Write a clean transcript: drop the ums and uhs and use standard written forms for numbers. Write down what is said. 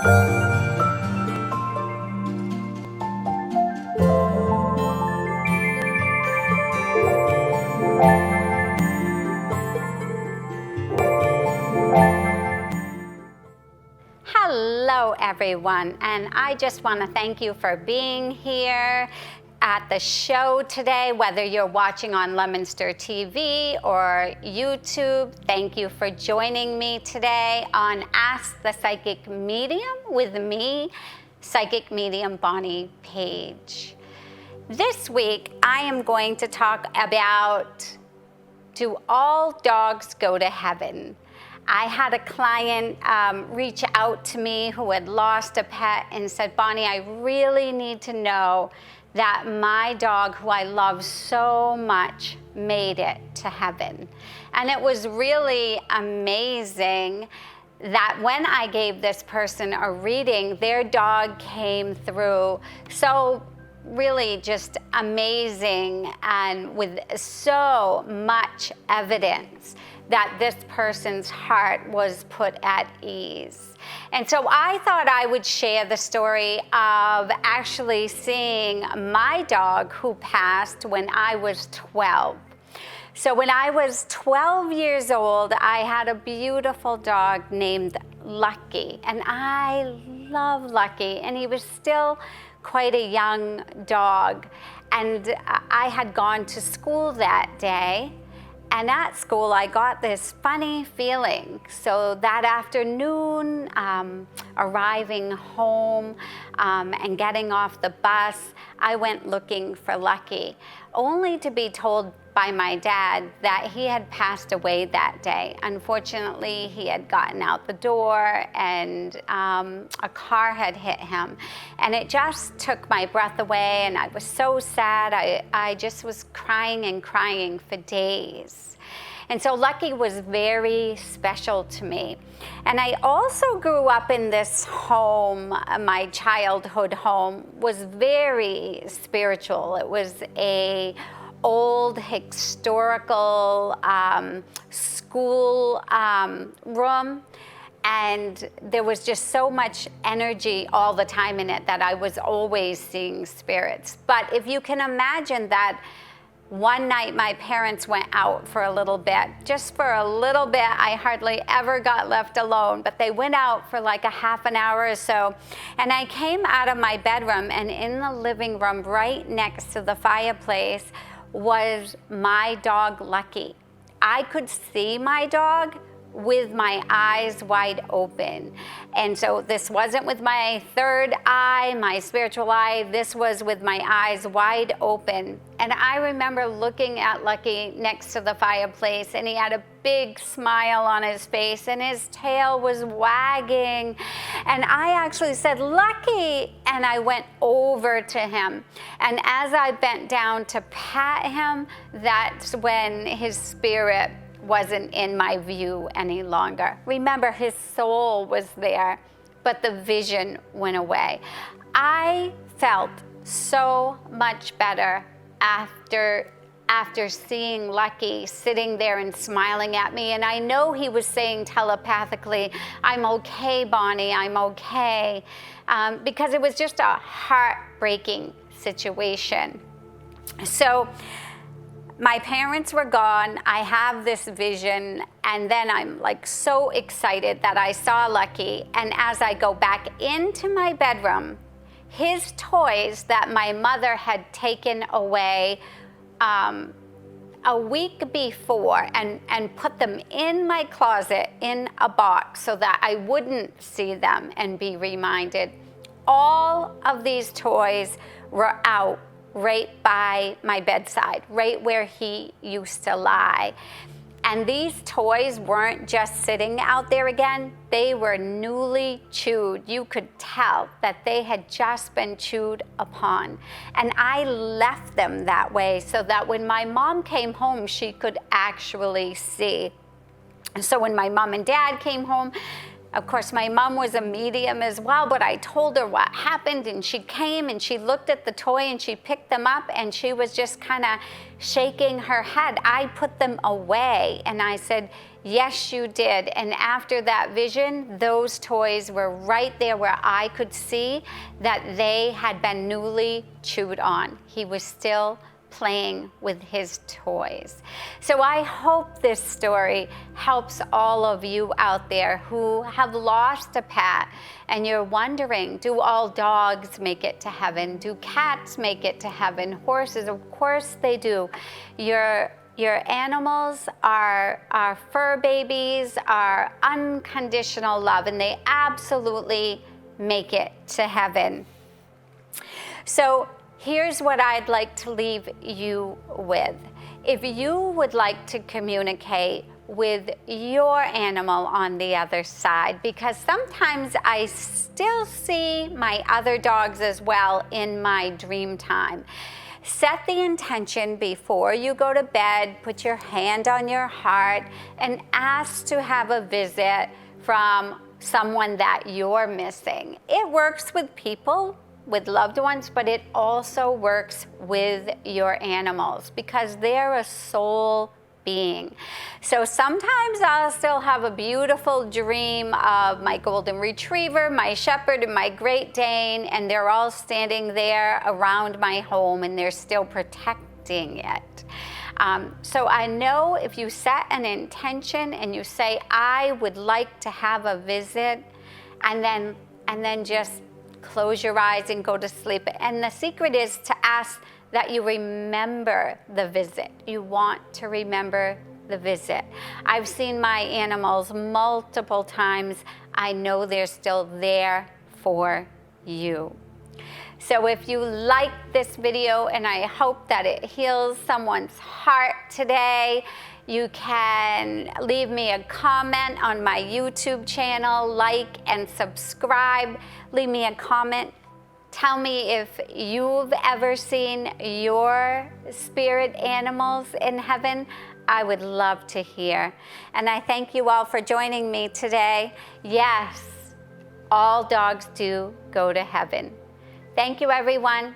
Hello, everyone, and I just want to thank you for being here at the show today, whether you're watching on Leominster TV or YouTube. Thank you for joining me today on Ask the Psychic Medium with me, Psychic Medium Bonnie Page. This week, I am going to talk about, do all dogs go to heaven? I had a client reach out to me who had lost a pet and said, Bonnie, I really need to know that my dog, who I love so much, made it to heaven. And it was really amazing that when I gave this person a reading, their dog came through so really just amazing and with so much evidence that this person's heart was put at ease. And so I thought I would share the story of actually seeing my dog who passed when I was 12. So when I was 12 years old, I had a beautiful dog named Lucky, and I love Lucky, and he was still quite a young dog. And I had gone to school that day, and at school, I got this funny feeling. So that afternoon, arriving home and getting off the bus, I went looking for Lucky, only to be told by my dad that he had passed away that day. Unfortunately, he had gotten out the door and a car had hit him. And it just took my breath away, and I was so sad. I just was crying and crying for days. And so Lucky was very special to me. And I also grew up in this home. My childhood home was very spiritual. It was a old historical school room, and there was just so much energy all the time in it that I was always seeing spirits. But if you can imagine that one night my parents went out for a little bit, just for a little bit. I hardly ever got left alone, but they went out for like a half an hour or so. And I came out of my bedroom, and in the living room right next to the fireplace was my dog Lucky. I could see my dog with my eyes wide open. And so this wasn't with my third eye, my spiritual eye, this was with my eyes wide open. And I remember looking at Lucky next to the fireplace, and he had a big smile on his face, and his tail was wagging. And I actually said, Lucky, and I went over to him. And as I bent down to pat him, that's when his spirit wasn't in my view any longer. Remember, his soul was there, but the vision went away. I felt so much better after seeing Lucky sitting there and smiling at me. And I know he was saying telepathically, I'm okay, Bonnie, I'm okay, because it was just a heartbreaking situation. So my parents were gone. I have this vision, and then I'm like so excited that I saw Lucky. And as I go back into my bedroom, his toys that my mother had taken away a week before and put them in my closet in a box so that I wouldn't see them and be reminded. All of these toys were out right by my bedside, right where he used to lie. And these toys weren't just sitting out there again, they were newly chewed. You could tell that they had just been chewed upon. And I left them that way so that when my mom came home, she could actually see. And so when my mom and dad came home, Of course, my mom was a medium as well, but I told her what happened, and she came and she looked at the toy and she picked them up, and she was just kind of shaking her head. I put them away, and I said, yes, you did. And after that vision, those toys were right there where I could see that they had been newly chewed on. He was still playing with his toys. So I hope this story helps all of you out there who have lost a pet and you're wondering, do all dogs make it to heaven? Do cats make it to heaven? Horses, of course they do. Your animals are fur babies, are unconditional love, and they absolutely make it to heaven. So here's what I'd like to leave you with. If you would like to communicate with your animal on the other side, because sometimes I still see my other dogs as well in my dream time. Set the intention before you go to bed, put your hand on your heart, and ask to have a visit from someone that you're missing. It works with people, with loved ones, but it also works with your animals because they're a soul being. So sometimes I'll still have a beautiful dream of my golden retriever, my shepherd, and my Great Dane, and they're all standing there around my home and they're still protecting it. So I know if you set an intention and you say, I would like to have a visit, and then just close your eyes and go to sleep. And the secret is to ask that you remember the visit. You want to remember the visit. I've seen my animals multiple times. I know they're still there for you. So if you like this video, and I hope that it heals someone's heart today, you can leave me a comment on my YouTube channel, like and subscribe. Leave me a comment. Tell me if you've ever seen your spirit animals in heaven. I would love to hear. And I thank you all for joining me today. Yes, all dogs do go to heaven. Thank you, everyone.